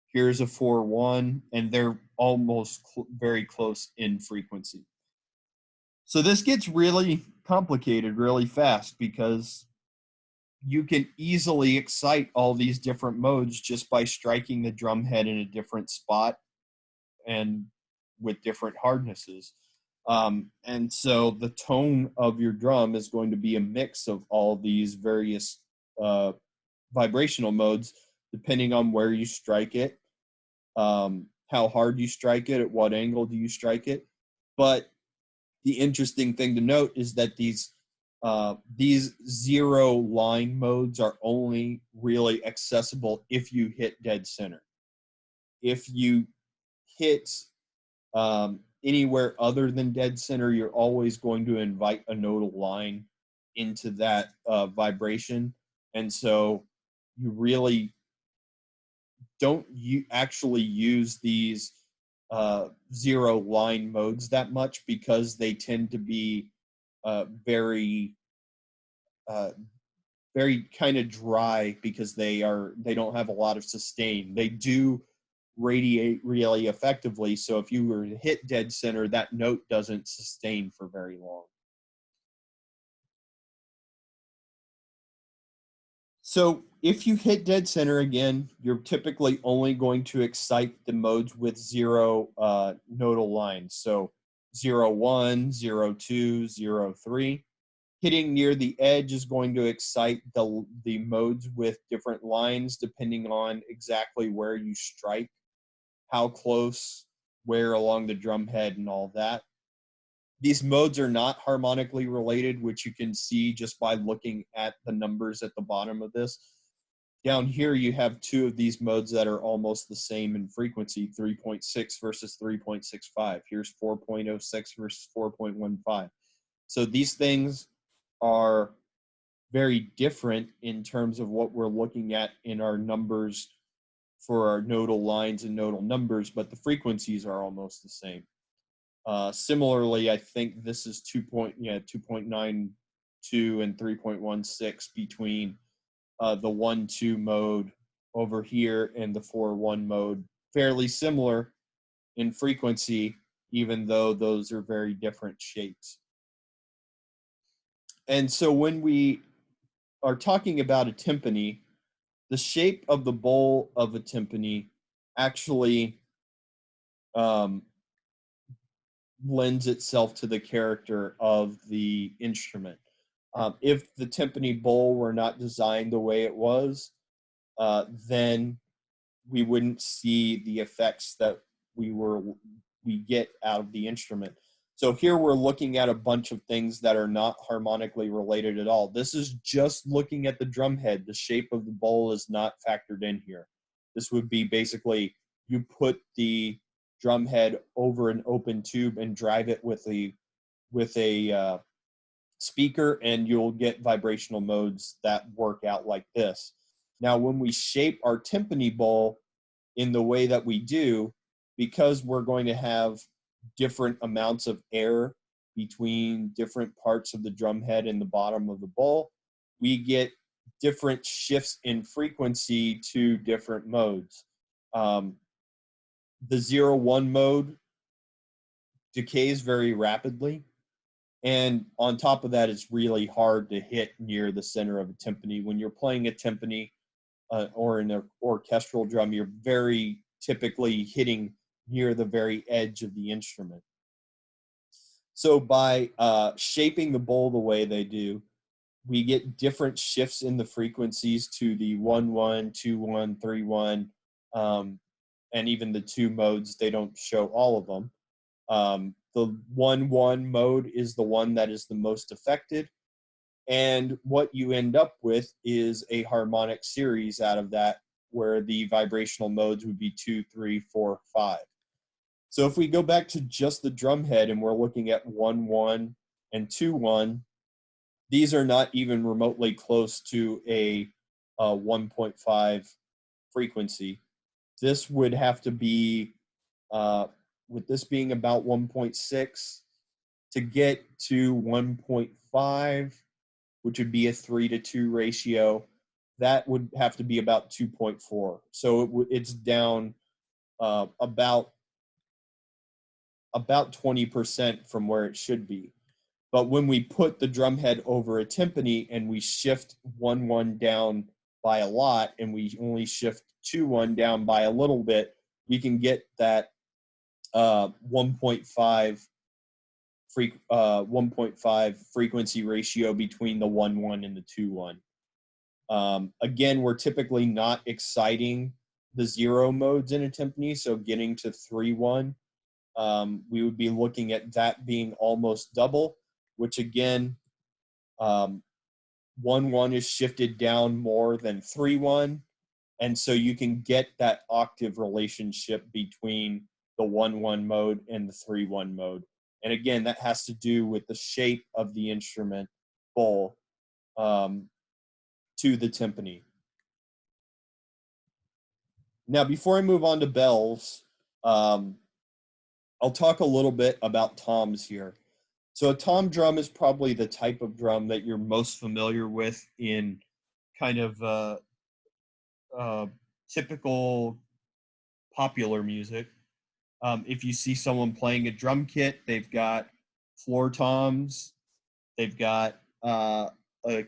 here's a 4-1, and they're almost very close in frequency. So this gets really complicated really fast because you can easily excite all these different modes just by striking the drum head in a different spot and with different hardnesses. And so the tone of your drum is going to be a mix of all these various vibrational modes, depending on where you strike it, how hard you strike it, at what angle do you strike it. But the interesting thing to note is that these zero line modes are only really accessible if you hit dead center. If you hit anywhere other than dead center, you're always going to invite a nodal line into that vibration. And so you really don't actually use these zero line modes that much because they tend to be very very kind of dry because they don't have a lot of sustain. They do radiate really effectively, so if you were to hit dead center, that note doesn't sustain for very long. So if you hit dead center again, you're typically only going to excite the modes with zero nodal lines. So 0, 1, 0, 2, 0, 3. Hitting near the edge is going to excite the modes with different lines depending on exactly where you strike, how close, where along the drum head, and all that. These modes are not harmonically related, which you can see just by looking at the numbers at the bottom of this. Down here, you have two of these modes that are almost the same in frequency, 3.6 versus 3.65. Here's 4.06 versus 4.15. So these things are very different in terms of what we're looking at in our numbers for our nodal lines and nodal numbers, but the frequencies are almost the same. Similarly, I think this is 2.92 and 3.16 between the 1-2 mode over here and the 4-1 mode. Fairly similar in frequency, even though those are very different shapes. And so when we are talking about a timpani, the shape of the bowl of a timpani actually lends itself to the character of the instrument. If the timpani bowl were not designed the way it was, then we wouldn't see the effects that we get out of the instrument. So here we're looking at a bunch of things that are not harmonically related at all. This is just looking at the drum head. The shape of the bowl is not factored in here. This would be basically you put the drum head over an open tube and drive it with a speaker, and you'll get vibrational modes that work out like this. Now, when we shape our timpani bowl in the way that we do, because we're going to have different amounts of air between different parts of the drum head and the bottom of the bowl, we get different shifts in frequency to different modes. The 0-1 mode decays very rapidly, and on top of that, it's really hard to hit near the center of a timpani. When you're playing a timpani or in an orchestral drum, you're very typically hitting near the very edge of the instrument. So by shaping the bowl the way they do, we get different shifts in the frequencies to the 1-1, 2-1, 3-1, and even the 2 modes. They don't show all of them. The 1-1 mode is the one that is the most affected. And what you end up with is a harmonic series out of that, where the vibrational modes would be 2, 3, 4, 5. So if we go back to just the drum head and we're looking at 1-1 and 2-1, these are not even remotely close to a 1.5 frequency. This would have to be, with this being about 1.6, to get to 1.5, which would be a 3-to-2 ratio, that would have to be about 2.4. So it's down about 20% from where it should be. But when we put the drum head over a timpani and we shift 1-1 down by a lot, and we only shift 2-1 down by a little bit, we can get that 1.5 frequency ratio between the 1-1 and the 2-1. Again, we're typically not exciting the 0 modes in a timpani, so getting to 3-1 we would be looking at that being almost double, which again, 1-1 is shifted down more than 3-1. And so you can get that octave relationship between the 1-1 mode and the 3-1 mode. And again, that has to do with the shape of the instrument bowl to the timpani. Now, before I move on to bells, I'll talk a little bit about toms here. So a tom drum is probably the type of drum that you're most familiar with in kind of typical popular music. If you see someone playing a drum kit, they've got floor toms, they've got a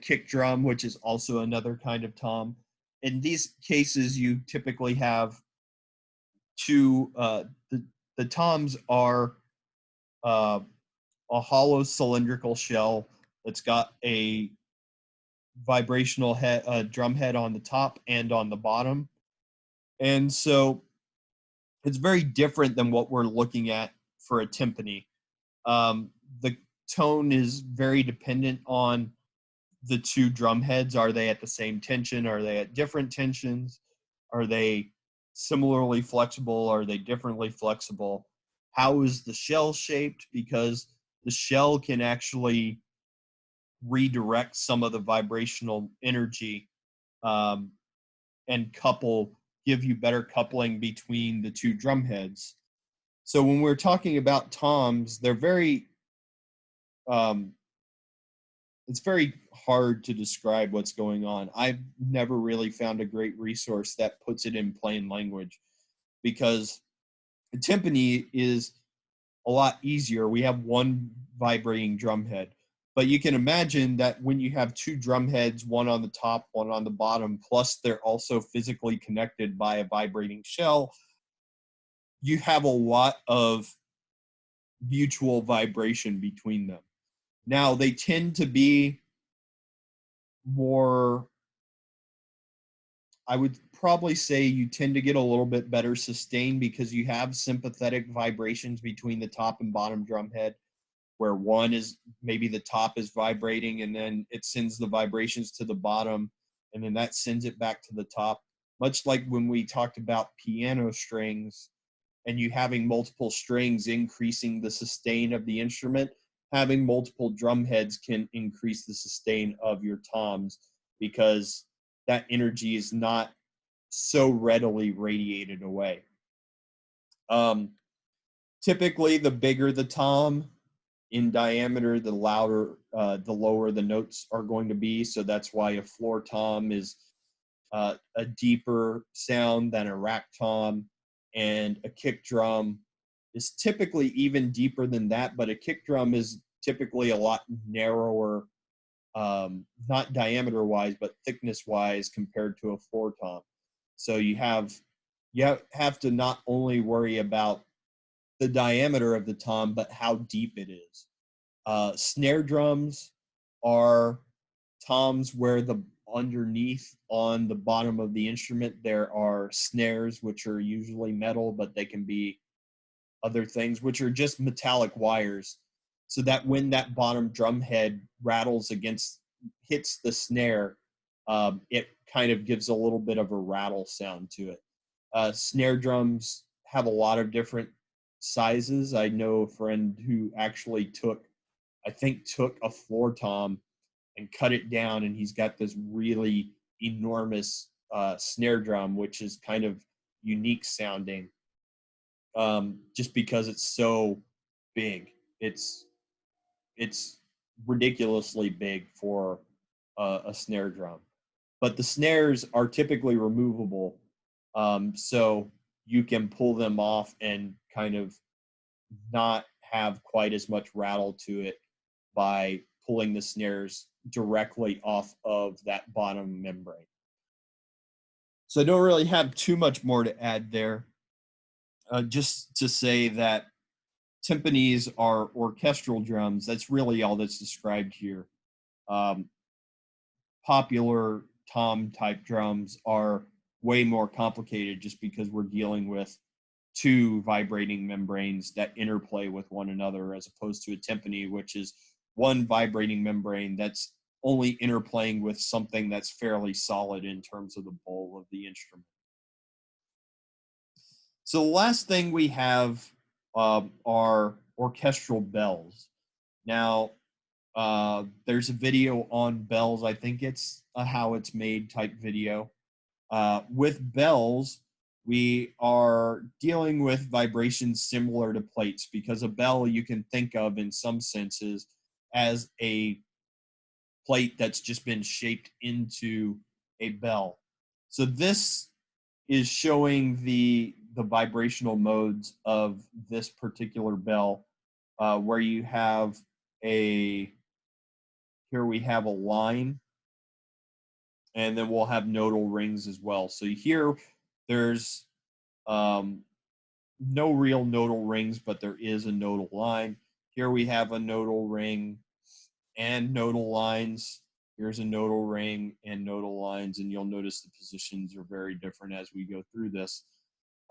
kick drum, which is also another kind of tom. In these cases, you typically have two, the toms are a hollow cylindrical shell that's got a vibrational head, drum head on the top and on the bottom. And so it's very different than what we're looking at for a timpani. The tone is very dependent on the two drum heads. Are they at the same tension? Are they at different tensions? Are they similarly flexible? Are they differently flexible? How is the shell shaped? Because the shell can actually redirect some of the vibrational energy and give you better coupling between the two drum heads. So when we're talking about toms, they're very, it's very hard to describe what's going on. I've never really found a great resource that puts it in plain language, because the timpani is a lot easier. We have one vibrating drum head, but you can imagine that when you have two drum heads, one on the top, one on the bottom, plus they're also physically connected by a vibrating shell, you have a lot of mutual vibration between them. Now, they tend to be more, I would probably say you tend to get a little bit better sustain because you have sympathetic vibrations between the top and bottom drum head, where one is maybe the top is vibrating and then it sends the vibrations to the bottom and then that sends it back to the top. Much like when we talked about piano strings and you having multiple strings increasing the sustain of the instrument, having multiple drum heads can increase the sustain of your toms because that energy is not so readily radiated away. Typically, the bigger the tom in diameter, the louder, the lower the notes are going to be. So that's why a floor tom is a deeper sound than a rack tom, and a kick drum is typically even deeper than that, but a kick drum is typically a lot narrower, not diameter wise, but thickness wise compared to a floor tom. So you have to not only worry about the diameter of the tom, but how deep it is. Snare drums are toms where the underneath on the bottom of the instrument there are snares, which are usually metal, but they can be other things, which are just metallic wires, so that when that bottom drum head hits the snare, it kind of gives a little bit of a rattle sound to it. Snare drums have a lot of different sizes. I know a friend who actually took a floor tom and cut it down, and he's got this really enormous snare drum, which is kind of unique sounding, just because it's so big. It's ridiculously big for a snare drum. But the snares are typically removable, so you can pull them off and kind of not have quite as much rattle to it by pulling the snares directly off of that bottom membrane. So I don't really have too much more to add there. Just to say that timpanis are orchestral drums. That's really all that's described here. Popular tom type drums are way more complicated just because we're dealing with two vibrating membranes that interplay with one another, as opposed to a timpani, which is one vibrating membrane that's only interplaying with something that's fairly solid in terms of the bowl of the instrument. So the last thing we have are orchestral bells. Now, there's a video on bells. I think it's a how it's made type video. With bells, we are dealing with vibrations similar to plates, because a bell you can think of in some senses as a plate that's just been shaped into a bell. So this is showing the vibrational modes of this particular bell, where you have here we have a line, and then we'll have nodal rings as well. So here there's no real nodal rings, but there is a nodal line. Here we have a nodal ring and nodal lines. Here's a nodal ring and nodal lines, and you'll notice the positions are very different as we go through this.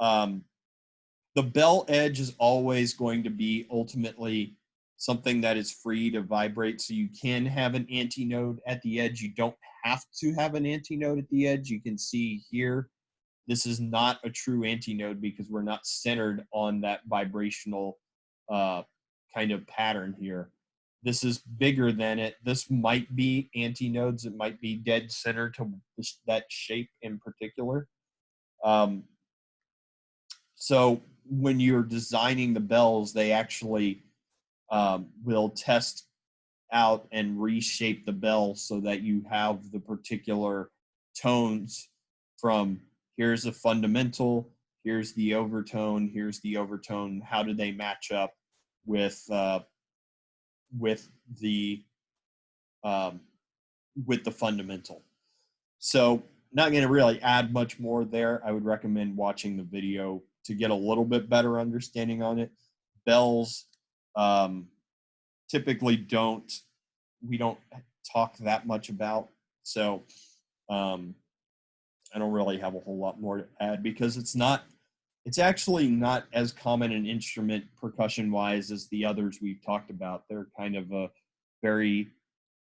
The bell edge is always going to be ultimately something that is free to vibrate, so you can have an antinode at the edge. You don't have to have an antinode at the edge. You can see here, this is not a true antinode because we're not centered on that vibrational kind of pattern here. This is bigger than it. This might be antinodes. It might be dead center to that shape in particular. So when you're designing the bells, they actually will test out and reshape the bell so that you have the particular tones from here's a fundamental, here's the overtone, here's the overtone. How do they match up with the fundamental? So not going to really add much more there. I would recommend watching the video to get a little bit better understanding on it. Bells typically we don't talk that much about. So I don't really have a whole lot more to add because it's actually not as common an instrument percussion wise as the others we've talked about. They're kind of a very,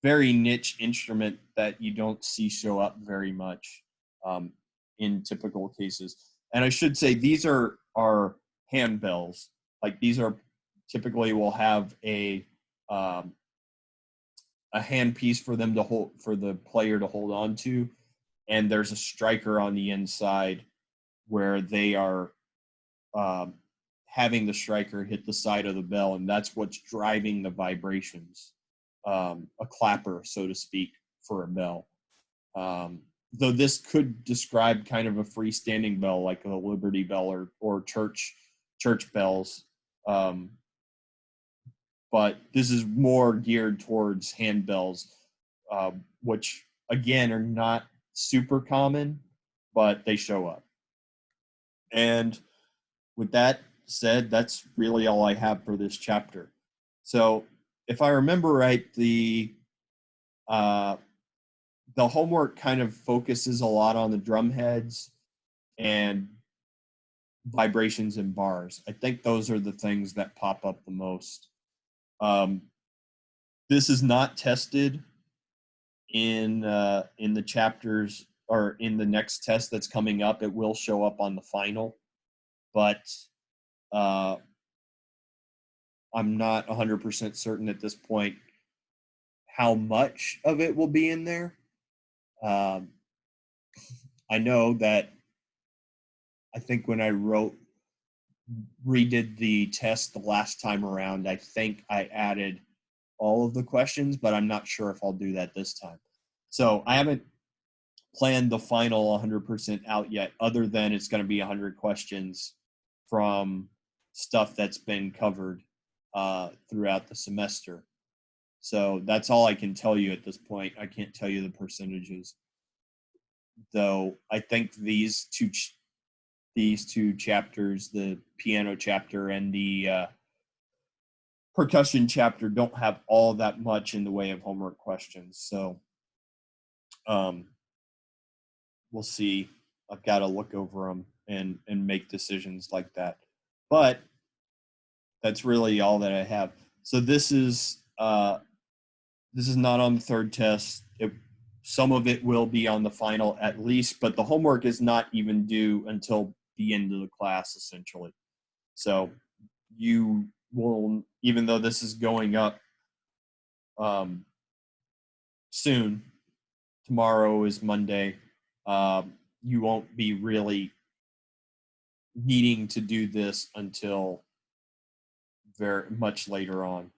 very niche instrument that you don't see show up very much in typical cases. And I should say these are hand bells. Like these are typically will have a hand piece for them to hold, for the player to hold on to, and there's a striker on the inside where they are having the striker hit the side of the bell, and that's what's driving the vibrations. A clapper, so to speak, for a bell. Though this could describe kind of a freestanding bell, like a Liberty Bell or church bells. But this is more geared towards hand bells, which again are not super common, but they show up. And with that said, that's really all I have for this chapter. So if I remember right, the homework kind of focuses a lot on the drum heads and vibrations and bars. I think those are the things that pop up the most. This is not tested in the chapters or in the next test that's coming up. It will show up on the final, but I'm not 100% certain at this point how much of it will be in there. I know that I think when I redid the test the last time around, I think I added all of the questions, but I'm not sure if I'll do that this time. So I haven't planned the final 100% out yet, other than it's going to be 100 questions from stuff that's been covered throughout the semester. So that's all I can tell you at this point. I can't tell you the percentages, though. I think these two chapters, the piano chapter and the percussion chapter, don't have all that much in the way of homework questions. So we'll see. I've got to look over them. and make decisions like that. But that's really all that I have. So this is not on the third test. Some of it will be on the final at least, but the homework is not even due until the end of the class, essentially. So you will, even though this is going up soon, tomorrow is Monday, you won't be really needing to do this until very much later on.